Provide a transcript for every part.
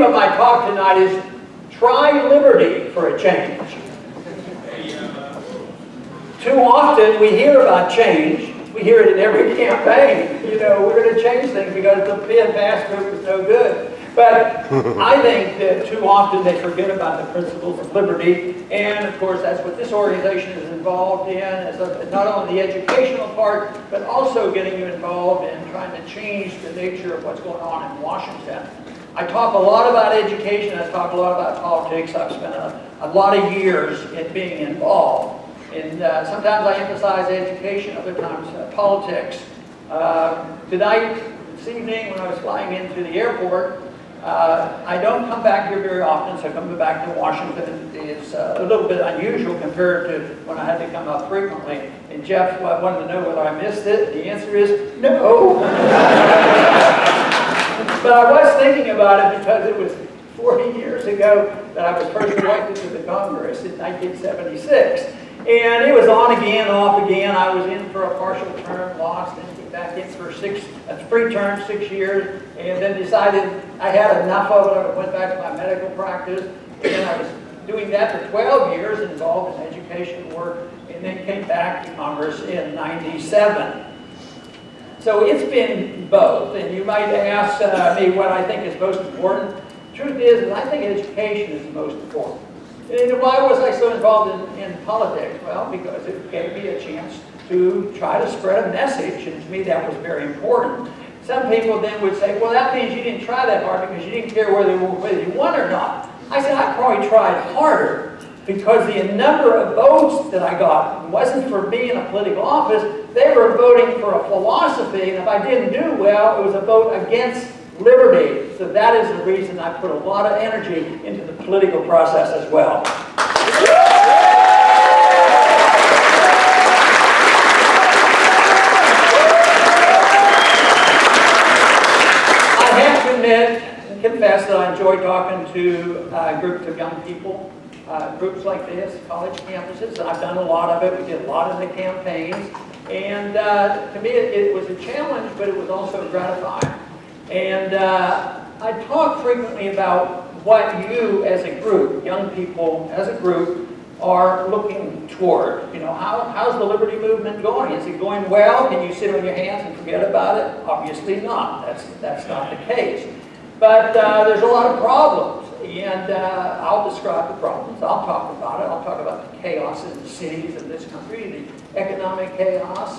of my talk tonight is try liberty for a change. Too often we hear about change. We hear it in every campaign. You know, we're going to change things because the fast group is no good. But I think that too often they forget about the principles of liberty. And of course, that's what this organization is involved in, as not only the educational part, but also getting you involved in trying to change the nature of what's going on in Washington. I talk a lot about education. I talk a lot about politics. I've spent a lot of years in being involved. And sometimes I emphasize education, other times politics. Tonight, this evening, when I was flying into the airport, I don't come back here very often, so coming back to Washington is a little bit unusual compared to when I had to come up frequently. And Jeff wanted to know whether I missed it. The answer is no. But I was thinking about it because it was 40 years ago that I was first elected to the Congress in 1976. And it was on again, off again. I was in for a partial term, lost, and came back in for three terms, 6 years, and then decided I had enough of it. I went back to my medical practice, and I was doing that for 12 years, involved in education work, and then came back to Congress in '97. So it's been both, and you might ask me what I think is most important. The truth is, I think education is the most important. And why was I so involved in politics? Well, because it gave me a chance to try to spread a message, and to me that was very important. Some people then would say, well, that means you didn't try that hard because you didn't care whether you won or not. I said, I probably tried harder because the number of votes that I got wasn't for me in a political office. They were voting for a philosophy, and if I didn't do well, it was a vote against liberty. So that is the reason I put a lot of energy into the political process as well. I have to admit and confess that I enjoy talking to groups of young people, groups like this, college campuses. I've done a lot of it. We did a lot of the campaigns. And to me, it was a challenge, but it was also gratifying. And I talk frequently about what you as a group, young people as a group, are looking toward. You know, how's the liberty movement going? Is it going well? Can you sit on your hands and forget about it? Obviously not. That's not the case. But there's a lot of problems. And I'll describe the problems. I'll talk about it. I'll talk about the chaos in the cities of this country, the economic chaos,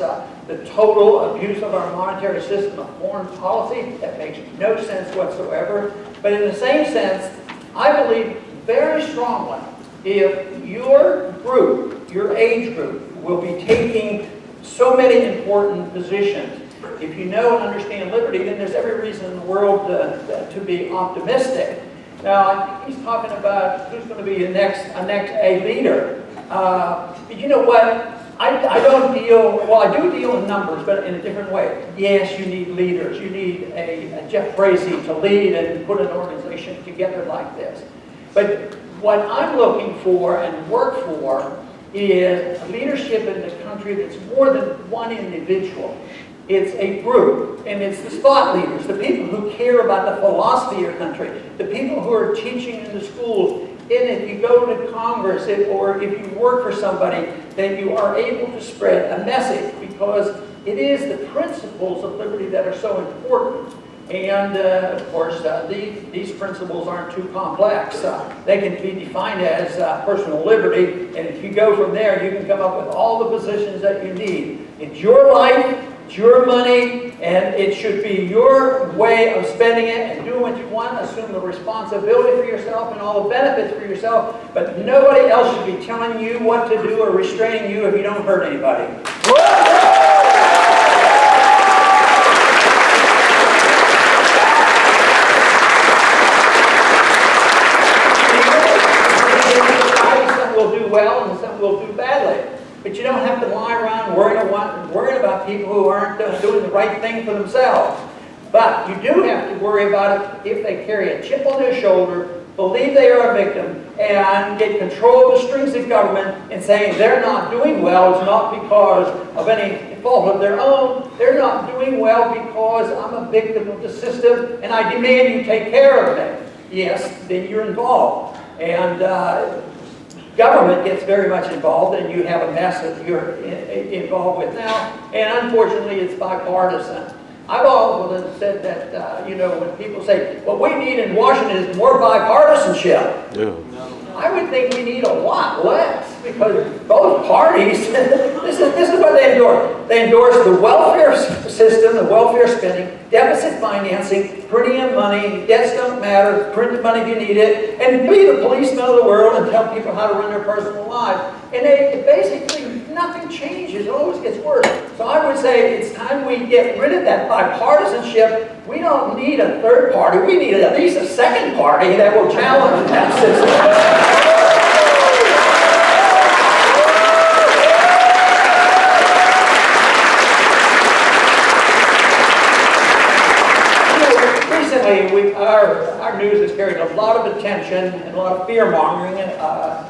the total abuse of our monetary system of foreign policy that makes no sense whatsoever. But in the same sense, I believe very strongly if your group, your age group, will be taking so many important positions, if you know and understand liberty, then there's every reason in the world to be optimistic. Now, I think he's talking about who's going to be a next leader. But you know what? I don't deal, well, I do deal in numbers, but in a different way. Yes, you need leaders. You need a Jeff Frazee to lead and put an organization together like this. But what I'm looking for and work for is leadership in the country that's more than one individual. It's a group, and it's the thought leaders, the people who care about the philosophy of your country, the people who are teaching in the schools. And if you go to Congress or if you work for somebody, then you are able to spread a message because it is the principles of liberty that are so important. And of course, these principles aren't too complex. They can be defined as personal liberty, and if you go from there, you can come up with all the positions that you need. It's your life. It's your money, and it should be your way of spending it and doing what you want. Assume the responsibility for yourself and all the benefits for yourself, but nobody else should be telling you what to do or restraining you if you don't hurt anybody. Some will do well and some will do badly. But you don't have to lie around worrying about people who aren't doing the right thing for themselves. But you do have to worry about it if they carry a chip on their shoulder, believe they are a victim, and get control of the strings of government and saying they're not doing well is not because of any fault of their own. They're not doing well because I'm a victim of the system and I demand you take care of me. yes, then you're involved. And government gets very much involved, and you have a mess that you're involved with now. And unfortunately, it's bipartisan. I've often said that, you know, when people say, what we need in Washington is more bipartisanship. Yeah. I would think we need a lot less, because both parties, this is what they endorse. They endorse the welfare system, the welfare spending, deficit financing, printing of money, debts don't matter, print the money if you need it, and be the policeman of the world and tell people how to run their personal lives. And basically, nothing changes, it always gets worse. So I would say it's time we get rid of that bipartisanship. We don't need a third party, we need at least a second party that will challenge that system. Our news has carried a lot of attention and a lot of fear-mongering,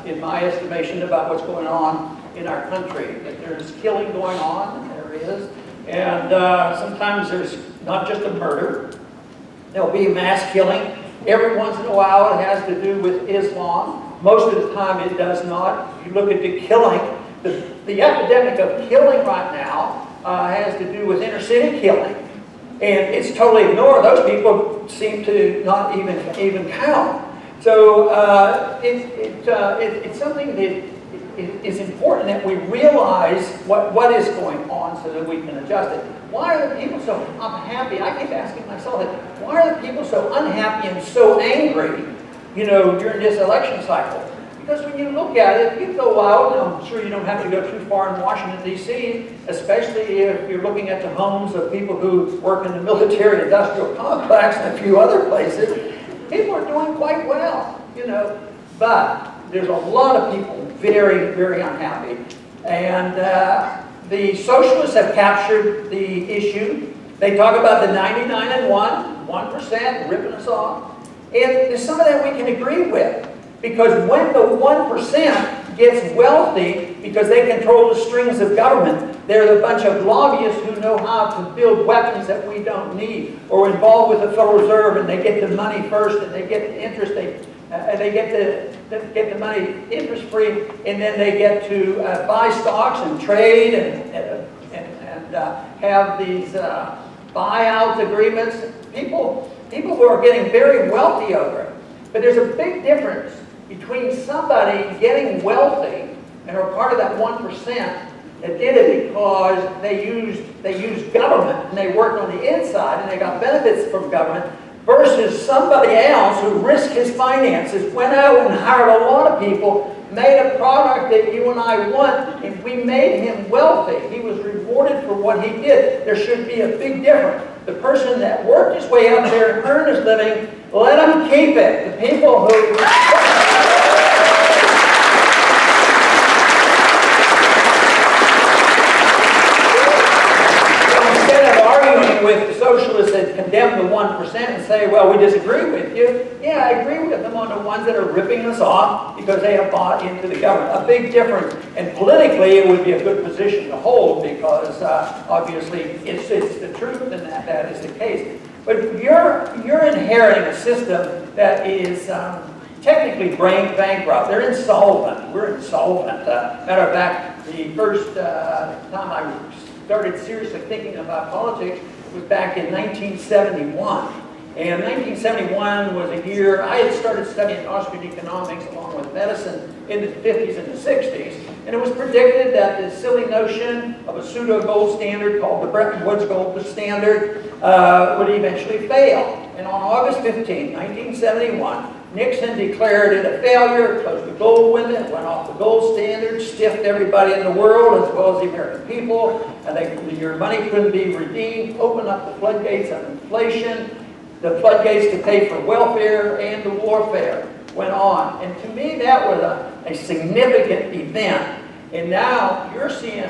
in my estimation, about what's going on in our country. That there's killing going on, and there is. And sometimes there's not just a murder. There'll be mass killing. Every once in a while it has to do with Islam. Most of the time it does not. If you look at the killing, the epidemic of killing right now has to do with inner city killing. And it's totally ignored. Those people seem to not even count. So it's something that is important that we realize what is going on so that we can adjust it. Why are the people so unhappy? I keep asking myself that. Why are the people so unhappy and so angry, you know, during this election cycle? Because when you look at it, you go out, and I'm sure you don't have to go too far in Washington, D.C., especially if you're looking at the homes of people who work in the military-industrial complex and a few other places. People are doing quite well, you know, but there's a lot of people very, very unhappy. And the socialists have captured the issue. They talk about the 99 and 1% ripping us off. And there's some of that we can agree with. Because when the 1% gets wealthy, because they control the strings of government, they're the bunch of lobbyists who know how to build weapons that we don't need, or involved with the Federal Reserve, and they get the money first, and they get the interest, they get the money interest-free, and then they get to buy stocks and trade and have these buyout agreements. People who are getting very wealthy over it. But there's a big difference between somebody getting wealthy and are part of that 1% that did it because they used government and they worked on the inside and they got benefits from government, versus somebody else who risked his finances, went out and hired a lot of people, made a product that you and I want, and we made him wealthy. He was rewarded for what he did. There should be a big difference. The person that worked his way up there and earned his living, let him keep it. The people who... Instead of arguing with the socialists that condemn the 1% and say, well, we disagree with you, yeah, I agree with them on the ones that are ripping us off because they have bought into the government. A big difference. And politically, it would be a good position to hold because obviously it's the truth and that is the case. But you're inheriting a system that is technically bankrupt. They're insolvent. We're insolvent. Matter of fact, the first time I started seriously thinking about politics was back in 1971. And 1971 was a year, I had started studying Austrian economics along with medicine in the 50s and the 60s. And it was predicted that this silly notion of a pseudo-gold standard called the Bretton Woods gold standard would eventually fail. And on August 15, 1971, Nixon declared it a failure, closed the gold window, went off the gold standard, stiffed everybody in the world as well as the American people, and your money couldn't be redeemed, opened up the floodgates of inflation, the floodgates to pay for welfare and the warfare went on. And to me, that was a significant event. And now you're seeing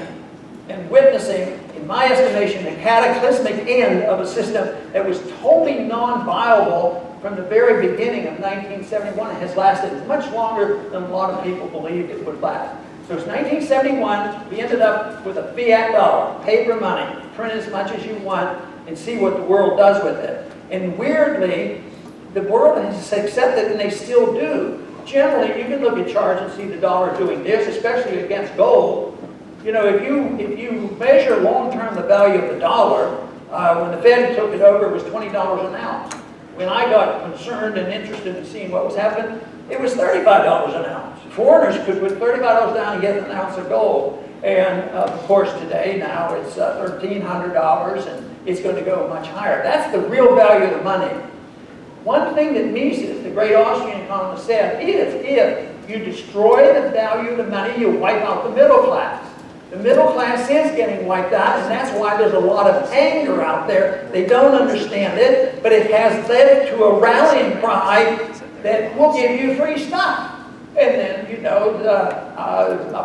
and witnessing, in my estimation, the cataclysmic end of a system that was totally non-viable from the very beginning of 1971. It has lasted much longer than a lot of people believed it would last. So it's 1971, we ended up with a fiat dollar, paper money, print as much as you want and see what the world does with it. And weirdly, the world has accepted, and they still do. Generally, you can look at charts and see the dollar doing this, especially against gold. You know, if you measure long-term the value of the dollar, when the Fed took it over, it was $20 an ounce. When I got concerned and interested in seeing what was happening, it was $35 an ounce. Foreigners could put $35 down and get an ounce of gold. And of course today, now it's $1,300, and it's going to go much higher. That's the real value of the money. One thing that Mises, the great Austrian economist, said is if you destroy the value of the money, you wipe out the middle class. The middle class is getting wiped out, and that's why there's a lot of anger out there. They don't understand it, but it has led to a rallying cry that will give you free stuff. And then, you know,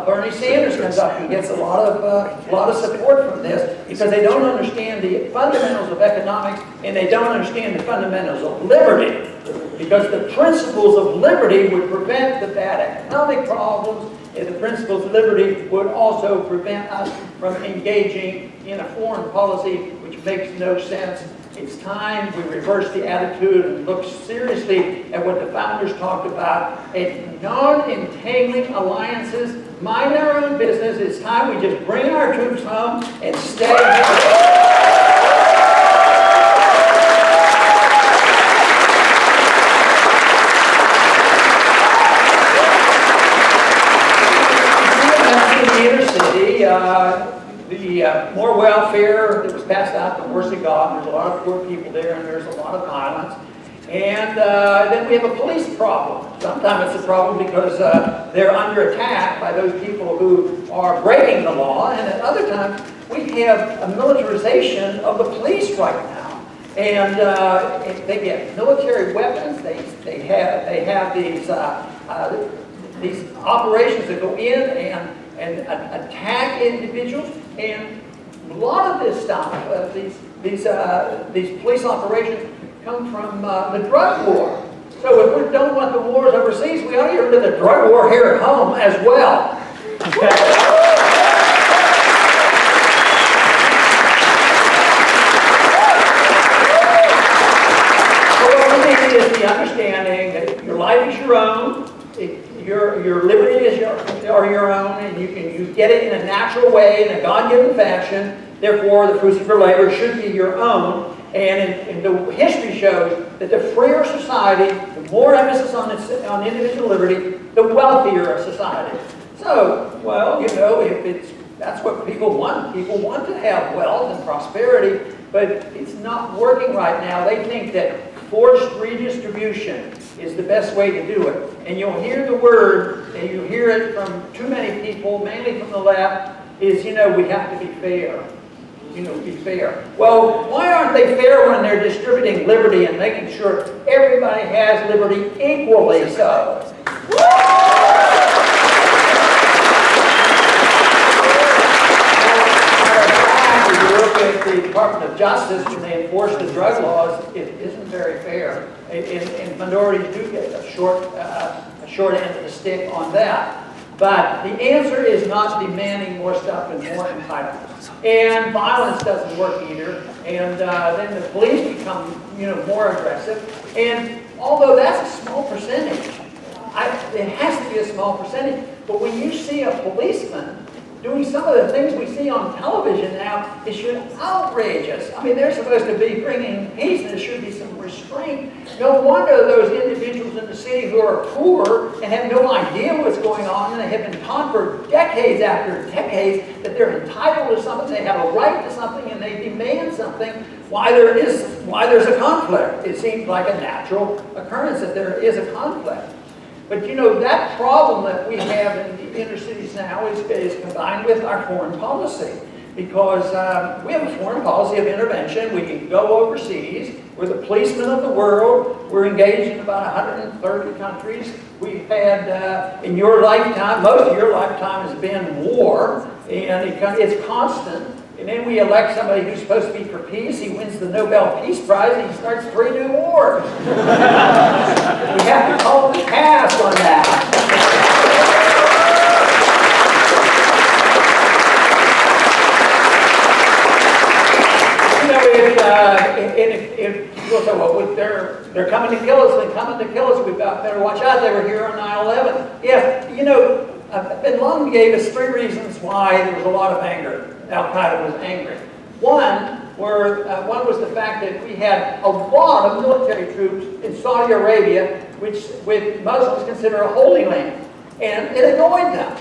Bernie Sanders comes up and gets a lot of support from this because they don't understand the fundamentals of economics, and they don't understand the fundamentals of liberty. Because the principles of liberty would prevent the bad economic problems, and the principles of liberty would also prevent us from engaging in a foreign policy which makes no sense. It's time we reverse the attitude and look seriously at what the founders talked about, at non-entangling alliances, mind our own business. It's time we just bring our troops home and stay here. The more welfare that was passed out, the worse it got. There's a lot of poor people there, and there's a lot of violence. And then we have a police problem. Sometimes it's a problem because they're under attack by those people who are breaking the law, and at other times we have a militarization of the police right now. And they get military weapons. They have these operations that go in and attack individuals, and a lot of this stuff, these police operations come from the drug war. So if we don't want the wars overseas, we ought to get rid of the drug war here at home as well. So what we need is the understanding that your life is your own. Your liberty is your own, and you get it in a natural way, in a God-given fashion. Therefore, the fruits of your labor should be your own. And the history shows that the freer society, the more emphasis on individual liberty, the wealthier a society. So, well, you know, that's what people want. People want to have wealth and prosperity, but it's not working right now. They think that forced redistribution is the best way to do it. And you'll hear the word, and you hear it from too many people, mainly from the left, is, you know, we have to be fair. You know, be fair. Well, why aren't they fair when they're distributing liberty and making sure everybody has liberty equally so? If you look at the Department of Justice, when they enforce the drug laws, it isn't very fair. And minorities do get a short end of the stick on that. But the answer is not demanding more stuff and more entitlements. And violence doesn't work either. And then the police become, you know, more aggressive. And although that's a small percentage, it has to be a small percentage. But when you see a policeman doing some of the things we see on television now, it should outrage us. I mean, they're supposed to be bringing peace, and there should be some restraint. No wonder those individuals in the city who are poor and have no idea what's going on, and they have been taught for decades after decades that they're entitled to something, they have a right to something, and they demand something. Why there's a conflict? It seems like a natural occurrence that there is a conflict. But you know, that problem that we have in the inner cities now is combined with our foreign policy. Because we have a foreign policy of intervention. We can go overseas. We're the policemen of the world. We're engaged in about 130 countries. We've had, in your lifetime, most of your lifetime has been war. And it's constant. And then we elect somebody who's supposed to be for peace. He wins the Nobel Peace Prize, and he starts 3 new wars. We have to call the pass on that. You know, if you'll say, well, They're coming to kill us. They're coming to kill us. We've got better watch out. They were here on 9/11. Yeah, you know, Bin Laden gave us 3 reasons why there was a lot of anger. Al-Qaeda was angry. One was the fact that we had a lot of military troops in Saudi Arabia, which Muslims consider a holy land, and it annoyed them.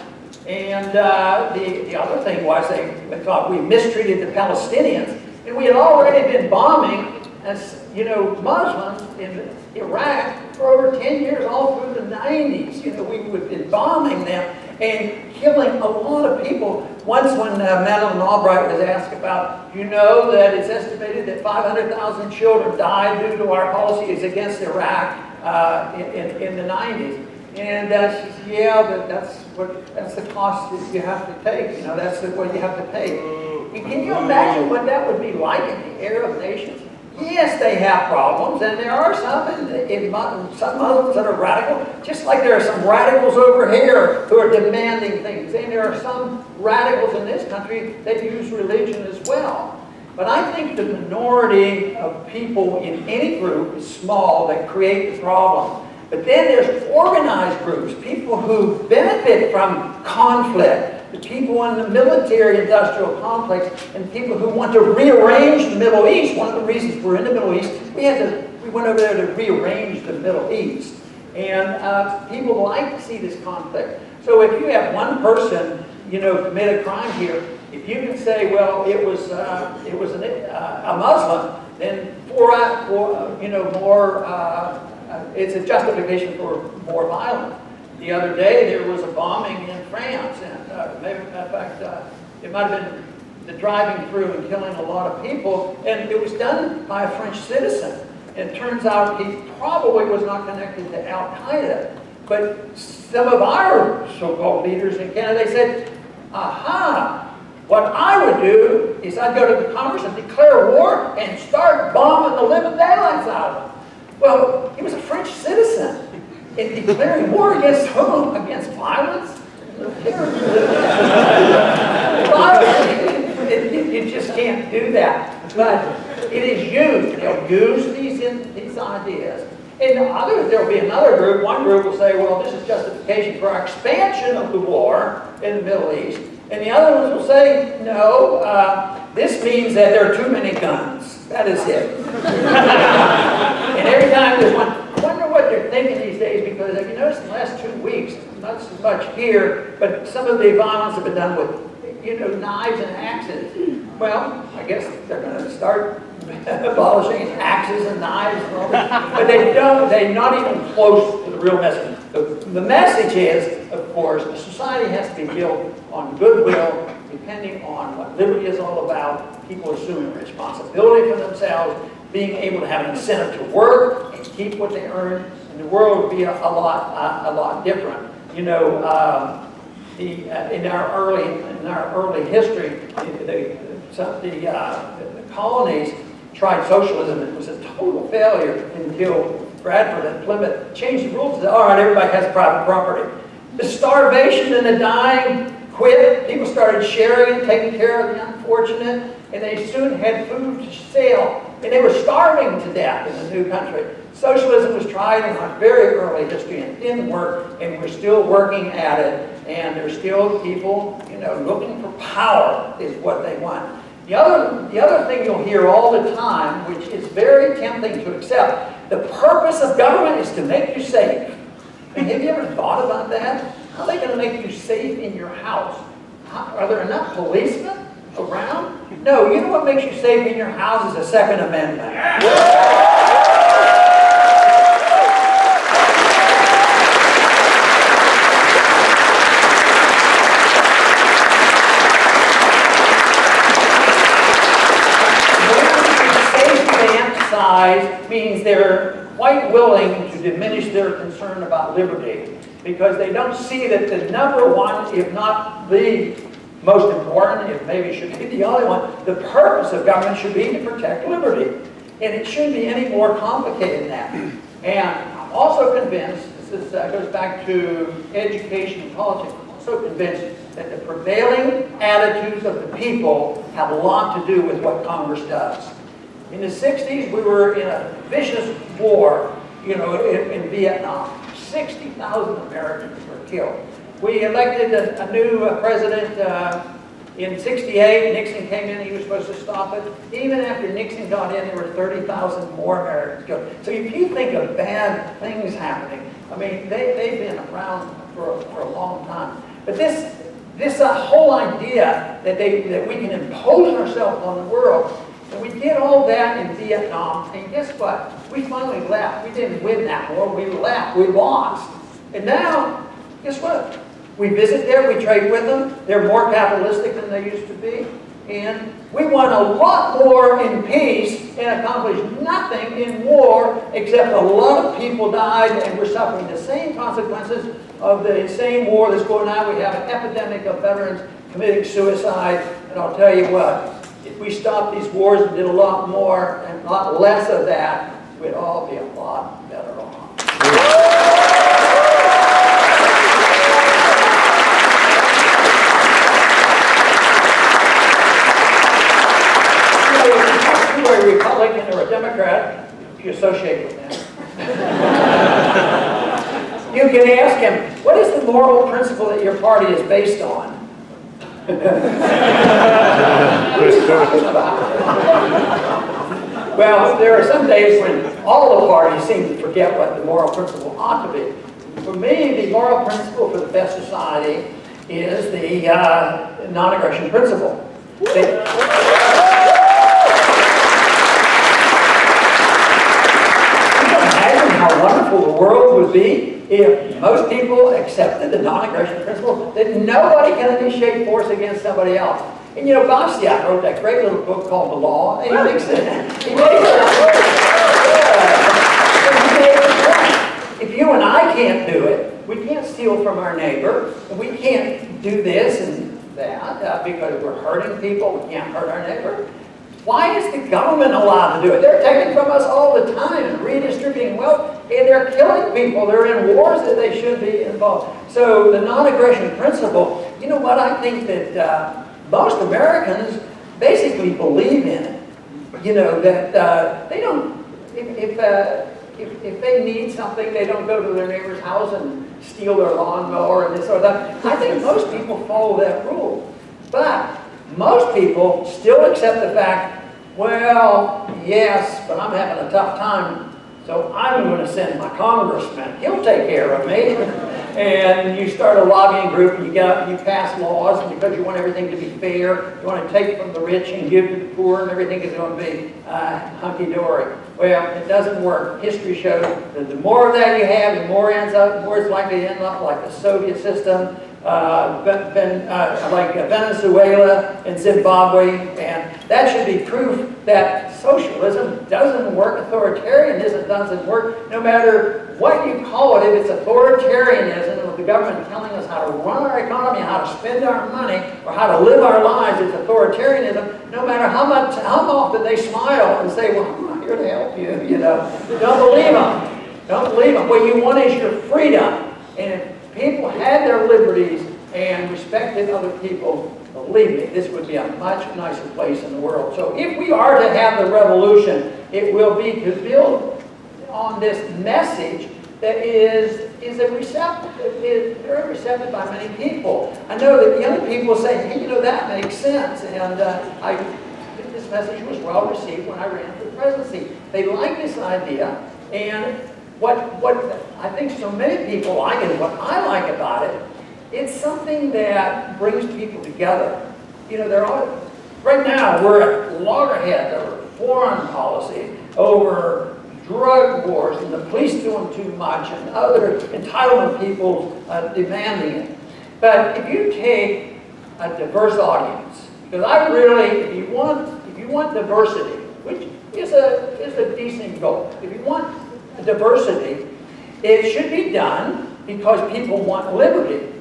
And the other thing was they thought we mistreated the Palestinians, and we had already been bombing, as you know, Muslims in Iraq for over 10 years, all through the 90s. You know, we've been bombing them and killing a lot of people. Once when Madeleine Albright was asked about, you know that it's estimated that 500,000 children died due to our policies against Iraq in the 90s. And she said, yeah, but that's the cost that you have to take. You know, that's what you have to pay. And can you imagine what that would be like in the Arab nations? Yes, they have problems, and there are some some Muslims that are radical, just like there are some radicals over here who are demanding things, and there are some radicals in this country that use religion as well. But I think the minority of people in any group is small that create the problem. But then there's organized groups, people who benefit from conflict, the people in the military-industrial complex, and people who want to rearrange the Middle East. One of the reasons we're in the Middle East, we went over there to rearrange the Middle East. And people like to see this conflict. So if you have one person, you know, commit a crime here, if you can say, well, it was a Muslim, then it's a justification for more violence. The other day there was a bombing in France, and in fact, it might have been the driving through and killing a lot of people, and it was done by a French citizen. And it turns out he probably was not connected to Al-Qaeda. But some of our so-called leaders in Canada, they said, aha, what I would do is I'd go to the Congress and declare war and start bombing the living daylights out of them. Well, he was a French citizen. In declaring war against whom? Against violence? You just can't do that. But it is used. They'll use these ideas. And there'll be another group. One group will say, well, this is justification for our expansion of the war in the Middle East. And the other ones will say, no, this means that there are too many guns. That is it. And every time there's one, I wonder what they're thinking these days, because if you notice in the last 2 weeks, not so much here, but some of the violence have been done with, you know, knives and axes. Well, I guess they're going to start abolishing axes and knives and all that. But they're not even close to the real message. The message is, of course, a society has to be built on goodwill, depending on what liberty is all about, people assuming responsibility for themselves, being able to have an incentive to work and keep what they earn, and the world would be a lot different. You know, in our early history, the colonies tried socialism. It was a total failure until Bradford and Plymouth changed the rules. All right, everybody has private property. The starvation and the dying quit. People started sharing and taking care of the unfortunate, and they soon had food to sell. And they were starving to death in the new country. Socialism was tried in our very early history and didn't work, and we're still working at it. And there's still people, you know, looking for power is what they want. The other thing you'll hear all the time, which is very tempting to accept, the purpose of government is to make you safe. I mean, have you ever thought about that? How are they going to make you safe in your house? Are there enough policemen around? No, you know what makes you safe in your house is the Second Amendment. Means they're quite willing to diminish their concern about liberty, because they don't see that the number one, if not the most important, if maybe should be the only one, the purpose of government should be to protect liberty. And it shouldn't be any more complicated than that. And I'm also convinced, this goes back to education and politics, I'm also convinced that the prevailing attitudes of the people have a lot to do with what Congress does. In the 60s, we were in a vicious war, in Vietnam. 60,000 Americans were killed. We elected a new president in 68. Nixon came in, he was supposed to stop it. Even after Nixon got in, there were 30,000 more Americans killed. So if you think of bad things happening, I mean, they've been around for a long time. But this whole idea that we can impose ourselves on the world, and we did all that in Vietnam, and guess what? We finally left. We didn't win that war, we left, we lost. And now, guess what? We visit there, we trade with them, they're more capitalistic than they used to be, and we won a lot more in peace and accomplished nothing in war, except a lot of people died, and we're suffering the same consequences of the same war that's going on. We have an epidemic of veterans committing suicide, and I'll tell you what, if we stopped these wars and did a lot more and a lot less of that, we'd all be a lot better off. If you're a Republican or a Democrat, if you associate with them, you can ask him, what is the moral principle that your party is based on? Well, there are some days when all the parties seem to forget what the moral principle ought to be. For me, the moral principle for the best society is the non-aggression principle. How wonderful the world would be if most people accepted the non-aggression principle, that nobody can initiate force against somebody else. And Bastiat wrote that great little book called The Law, and he makes it. If you and I can't do it, we can't steal from our neighbor, and we can't do this and that because we're hurting people, we can't hurt our neighbor. Why is the government allowed to do it? They're taking from us all the time and redistributing wealth, and they're killing people. They're in wars that they should be involved. So the non-aggression principle, you know what? I think that most Americans basically believe in it. That they don't, if they need something, they don't go to their neighbor's house and steal their lawnmower and this or that. I think most people follow that rule. But most people still accept the fact, well, yes, but I'm having a tough time, so I'm going to send my congressman. He'll take care of me. And you start a lobbying group, and you pass laws, and because you want everything to be fair, you want to take from the rich and give to the poor, and everything is going to be hunky-dory. Well, it doesn't work. History shows that the more of that you have, the more it's likely to end up like the Soviet system, like Venezuela and Zimbabwe, and that should be proof that socialism doesn't work, authoritarianism doesn't work, no matter what you call it. If it's authoritarianism, with the government telling us how to run our economy, how to spend our money, or how to live our lives, it's authoritarianism, no matter how often they smile and say, well, I'm not here to help you, Don't believe them. Don't believe them. What you want is your freedom. And if people had their liberties and respected other people, believe me, this would be a much nicer place in the world. So if we are to have the revolution, it will be to build on this message that is very receptive by many people. I know that young people say, hey, that makes sense. And this message was well received when I ran for the presidency. They like this idea. And what I think so many people like, and what I like about it, it's something that brings people together. Right now we're at loggerheads over foreign policy, over drug wars, and the police doing too much, and other entitlement people demanding it. But if you take a diverse audience, because if you want diversity, which is a decent goal, if you want diversity, it should be done because people want liberty.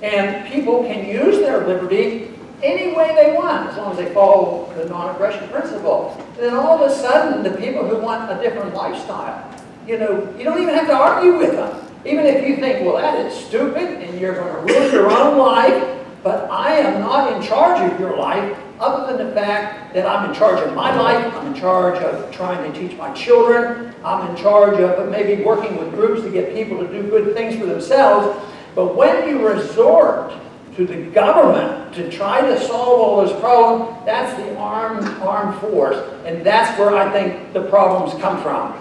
And people can use their liberty any way they want, as long as they follow the non-aggression principle. And then all of a sudden, the people who want a different lifestyle, you don't even have to argue with them. Even if you think, well, that is stupid, and you're going to ruin your own life, but I am not in charge of your life, other than the fact that I'm in charge of my life, I'm in charge of trying to teach my children, I'm in charge of maybe working with groups to get people to do good things for themselves. But when you resort to the government to try to solve all those problems, that's the armed force. And that's where I think the problems come from.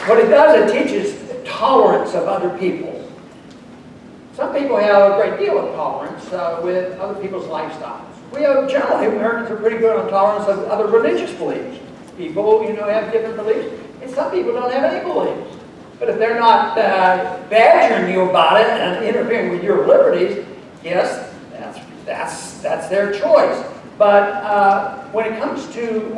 What it does, it teaches tolerance of other people. Some people have a great deal of tolerance with other people's lifestyles. We have, generally, Americans are pretty good on tolerance of other religious beliefs. People, have different beliefs, and some people don't have any beliefs. But if they're not badgering you about it and interfering with your liberties, yes, that's their choice. But when it comes to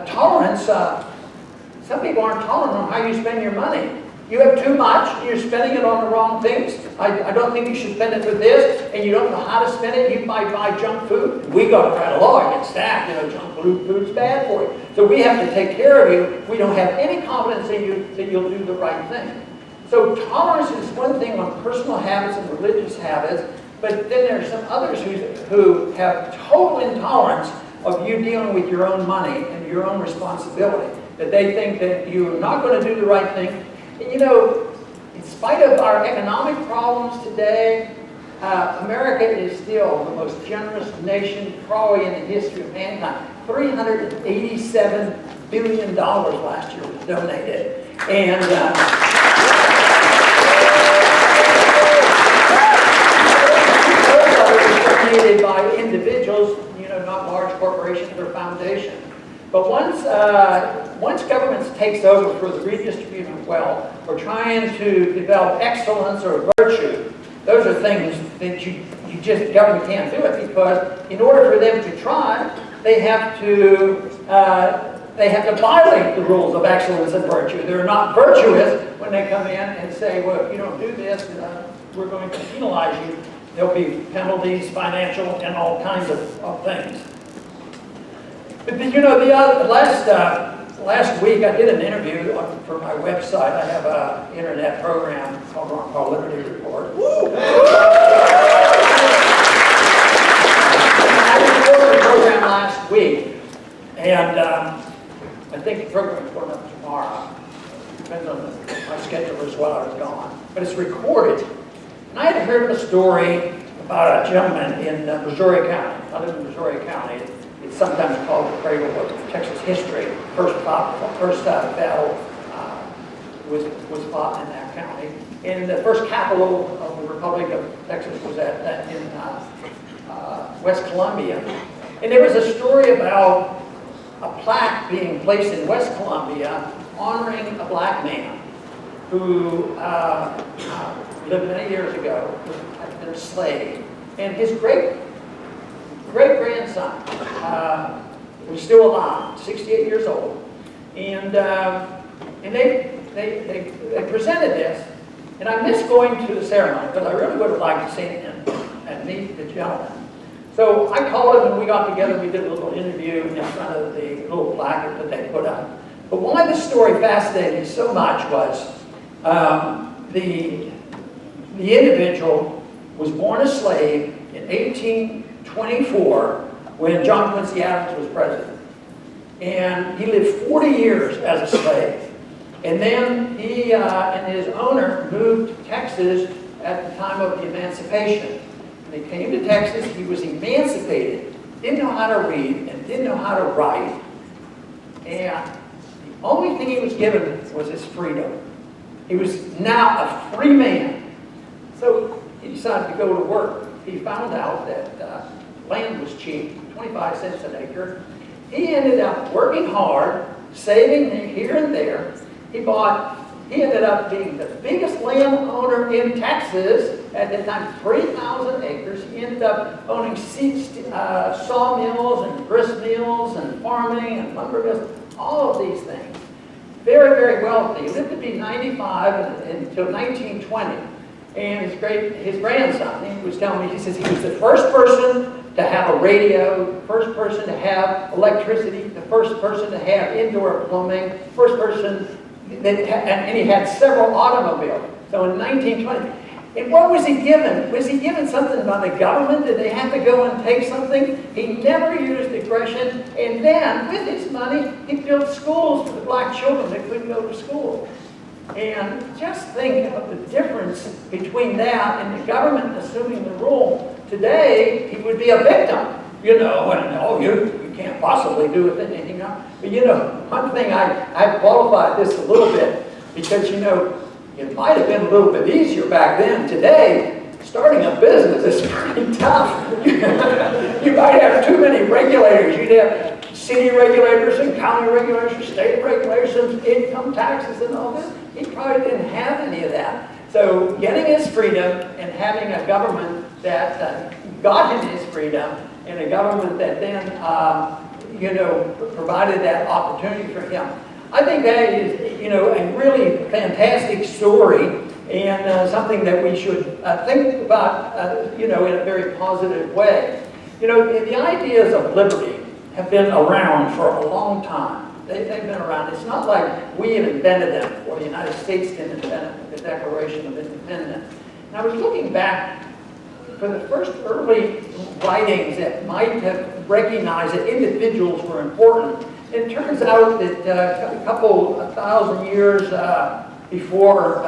tolerance, some people aren't tolerant on how you spend your money. You have too much, and you're spending it on the wrong things. I don't think you should spend it for this, and you don't know how to spend it. You might buy junk food. We got to write a law against that. Junk food's bad for you. So we have to take care of you. We don't have any confidence in you that you'll do the right thing. So tolerance is one thing on personal habits and religious habits, but then there are some others who have total intolerance of you dealing with your own money and your own responsibility. That they think that you're not going to do the right thing. And in spite of our economic problems today, America is still the most generous nation probably in the history of mankind. $387 billion last year was donated. And donated by individuals, not large corporations or foundations. But once government takes over for the redistribution of wealth, or trying to develop excellence or virtue, those are things that government can't do it, because in order for them to try, they have to violate the rules of excellence and virtue. They're not virtuous when they come in and say, well, if you don't do this, we're going to penalize you. There'll be penalties, financial, and all kinds of things. But last week I did an interview for my website. I have an internet program called Liberty Report. I recorded the program last week, and I think the program is going up tomorrow. Depends on my schedule as well. I was gone, but it's recorded. And I had heard a story about a gentleman in Missouri County. I live in Missouri County. It's sometimes called the cradle of Texas history. First battle was fought in that county. And the first capital of the Republic of Texas was in West Columbia. And there was a story about a plaque being placed in West Columbia honoring a black man who lived many years ago, had been a slave. And his great-grandson was still alive, 68 years old. And they presented this, and I missed going to the ceremony, because I really would have liked to see him and meet the gentleman. So I called him, and we got together, we did a little interview in front of the little placard that they put up. But why this story fascinated me so much was the individual was born a slave in 1824 when John Quincy Adams was president. And he lived 40 years as a slave. And then he and his owner moved to Texas at the time of the emancipation. When he came to Texas, he was emancipated, didn't know how to read and didn't know how to write. And the only thing he was given was his freedom. He was now a free man. So he decided to go to work. He found out that land was cheap, 25 cents an acre. He ended up working hard, saving here and there. He ended up being the biggest landowner in Texas at the time, 3,000 acres. He ended up owning sawmills and grist mills and farming and lumber mills, all of these things. Very, very wealthy. He lived to be 95 until 1920. And his grandson, he was telling me, he says he was the first person to have a radio, the first person to have electricity, the first person to have indoor plumbing, first person and he had several automobiles. So in 1920, and what was he given? Was he given something by the government? Did they have to go and take something? He never used aggression. And then, with his money, he built schools for the black children that couldn't go to school. And just think of the difference between that and the government assuming the rule. Today, he would be a victim, you know, and oh, you can't possibly do it anything else. But you know, one thing I qualified this a little bit because, you know, it might have been a little bit easier back then. Today, starting a business is pretty tough. You might have too many regulators. You'd have city regulators and county regulators, state regulators, income taxes and all this. He probably didn't have any of that. So getting his freedom and having a government that got him his freedom and a government that then, you know, provided that opportunity for him. I think that is, you know, a really fantastic story and something that we should think about, you know, in a very positive way. You know, the ideas of liberty have been around for a long time. They've been around. It's not like we have invented them or the United States didn't invent the Declaration of Independence. And I was looking back for the first early writings that might have recognized that individuals were important. It turns out that a couple 1,000 years before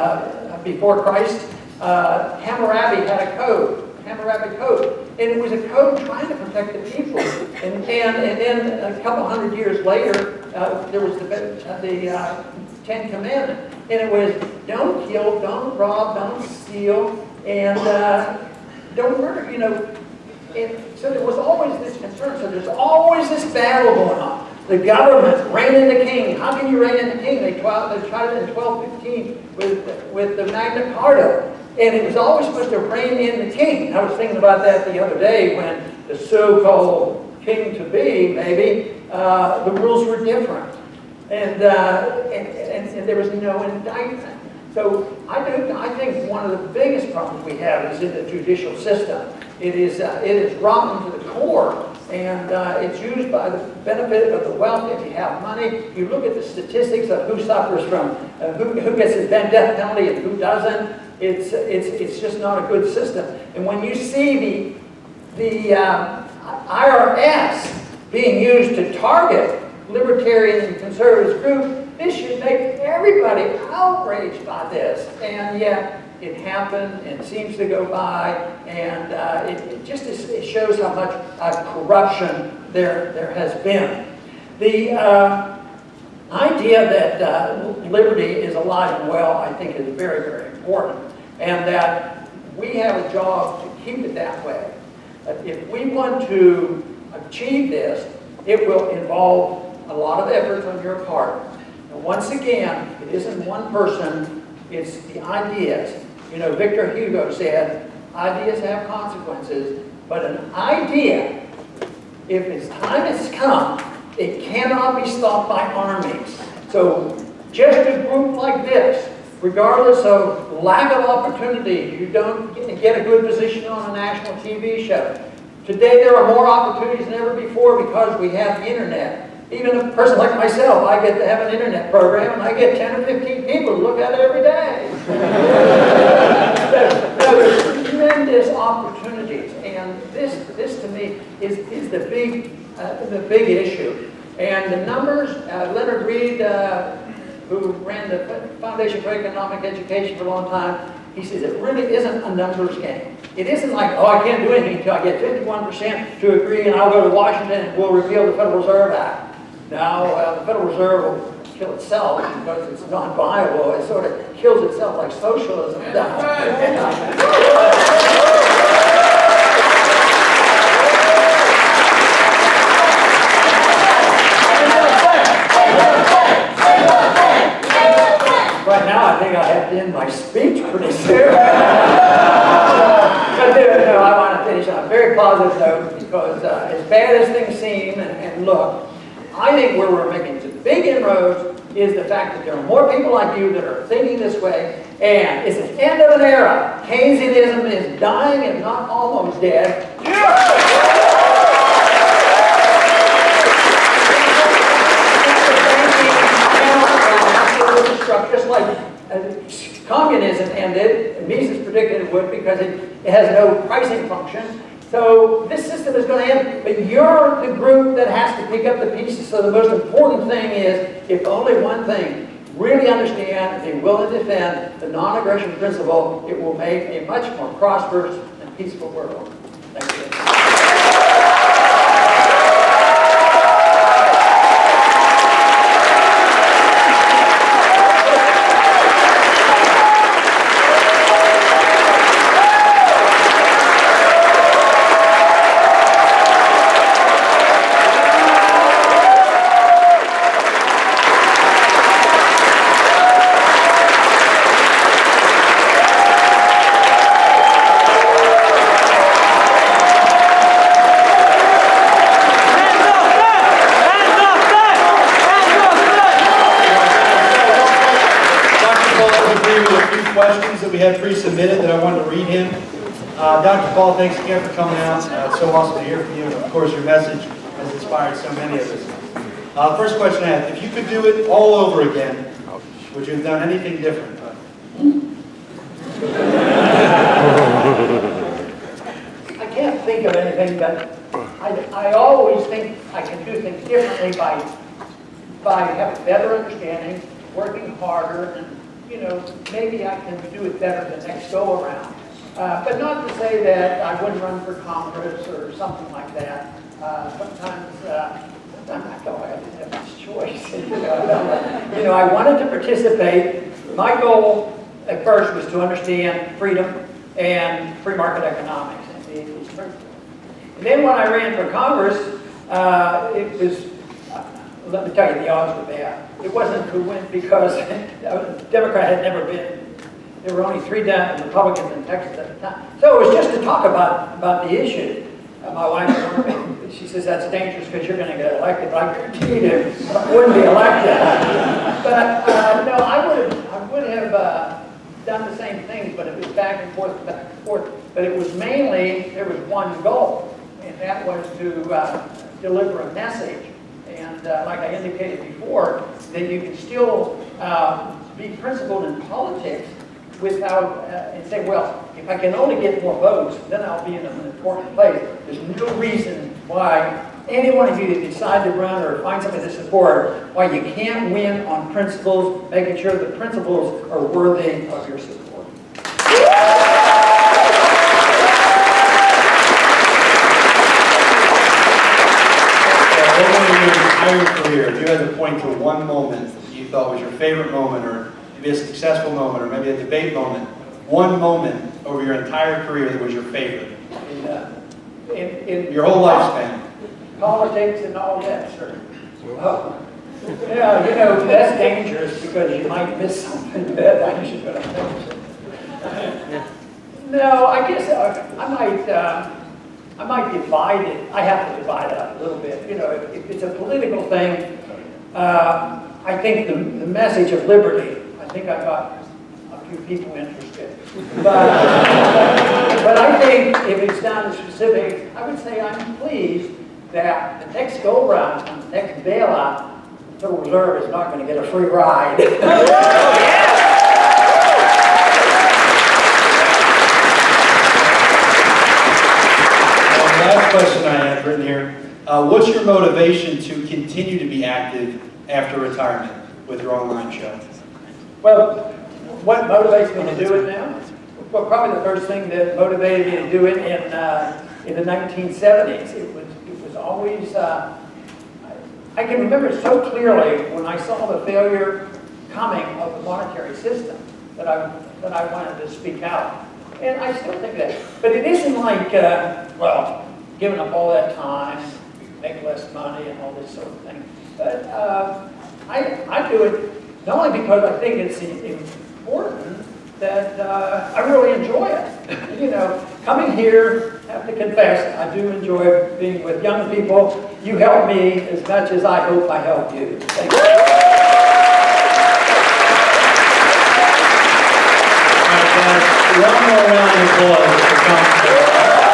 Christ, Hammurabi had a code, Hammurabi Code, and it was a code trying to protect the people. And then a couple hundred years later, there was the Ten Commandments, and it was don't kill, don't rob, don't steal, and don't murder. You know, and so there was always this concern. So there's always this battle going on. The government, reign in the king. How can you reign in the king? They tried it in 1215 with the Magna Carta. And it was always supposed to reign in the king. I was thinking about that the other day when the so-called king-to-be, maybe, the rules were different. And there was no indictment. So I think one of the biggest problems we have is in the judicial system. It is rotten to the core. And it's used by the benefit of the wealthy. If you have money, you look at the statistics of who suffers from, who gets his death penalty and who doesn't. It's just not a good system. And when you see the IRS being used to target libertarian and conservative groups, this should make everybody outraged by this. And yet, it happened and seems to go by, and it shows how much corruption there has been. The idea that liberty is alive and well, I think, is very, very important, and that we have a job to keep it that way. If we want to achieve this, it will involve a lot of efforts on your part. And once again, it isn't one person, it's the ideas. You know, Victor Hugo said, ideas have consequences, but an idea, if its time has come, it cannot be stopped by armies. So just a group like this, regardless of lack of opportunity, you don't get a good position on a national TV show. Today there are more opportunities than ever before because we have the internet. Even a person like myself, I get to have an internet program and I get 10 or 15 people to look at it every day. There's tremendous opportunities, and this to me is the big issue. And the numbers, Leonard Reed, who ran the Foundation for Economic Education for a long time, he says it really isn't a numbers game. It isn't like, oh, I can't do anything until I get 51% to agree and I'll go to Washington and we'll repeal the Federal Reserve Act. No, the Federal Reserve will kill itself because it's not viable. It sort of kills itself like socialism does. Right now, I think I have to end my speech pretty soon. But no, I want to finish on a very positive note because as bad as things seem and look, I think where we're making some big inroads is the fact that there are more people like you that are thinking this way, and it's the end of an era. Keynesianism is dying and not almost dead. communism ended, and Mises predicted it would because it has no pricing function. So this system is going to end, but you're the group that has to pick up the pieces. So the most important thing is, if only one thing, really understand and be willing to defend the non-aggression principle, it will make a much more prosperous and peaceful world. Thank you. Questions that we had pre-submitted that I wanted to read him. Dr. Paul, thanks again for coming out. It's so awesome to hear from you. And of course, your message has inspired so many of us. First question I have, if you could do it all over again, would you have done anything different? I can't think of anything, but I always think I can do things differently by having better understanding, working harder, and maybe I can do it better the next go around. But not to say that I wouldn't run for Congress or something like that. Sometimes I felt like I didn't have much choice. I wanted to participate. My goal at first was to understand freedom and free market economics and these principles. And then when I ran for Congress, it was, let me tell you, the odds were bad. It wasn't to win because Democrat had never been. There were only 3 Republicans in Texas at the time. So it was just to talk about the issue. My wife told me, she says, that's dangerous because you're going to get elected. But I guarantee you, I wouldn't be elected. But no, I would have done the same things, but it was back and forth. But it was mainly, there was one goal, and that was to deliver a message. And like I indicated before, that you can still be principled in politics without, and say, well, if I can only get more votes, then I'll be in an important place. There's no reason why any one of you that decide to run or find something to support, why you can't win on principles, making sure the principles are worthy of your support. Your career, if you had to point to one moment that you thought was your favorite moment, or maybe a successful moment, or maybe a debate moment, one moment over your entire career that was your favorite, in your whole lifespan. Politics and all that, sir. Oh. Yeah, that's dangerous because you might miss something that I should have mentioned. No, I guess I might divide it. I have to divide it up a little bit. If it's a political thing, I think the message of liberty, I think I got a few people interested. But I think if it's down to specifics, I would say I'm pleased that the next go-round, the next bailout, the Federal Reserve is not going to get a free ride. Last question I have written here. What's your motivation to continue to be active after retirement with your online show? Well, what motivates me to do it now? Well, probably the first thing that motivated me to do it in the 1970s. It was always, I can remember it so clearly when I saw the failure coming of the monetary system that I wanted to speak out. And I still think that. But it isn't like, giving up all that time, make less money and all this sort of thing. But I do it not only because I think it's important, that I really enjoy it. Coming here, I have to confess, I do enjoy being with young people. You help me as much as I hope I help you. Thank you. All right, guys, one more round of applause for Tom.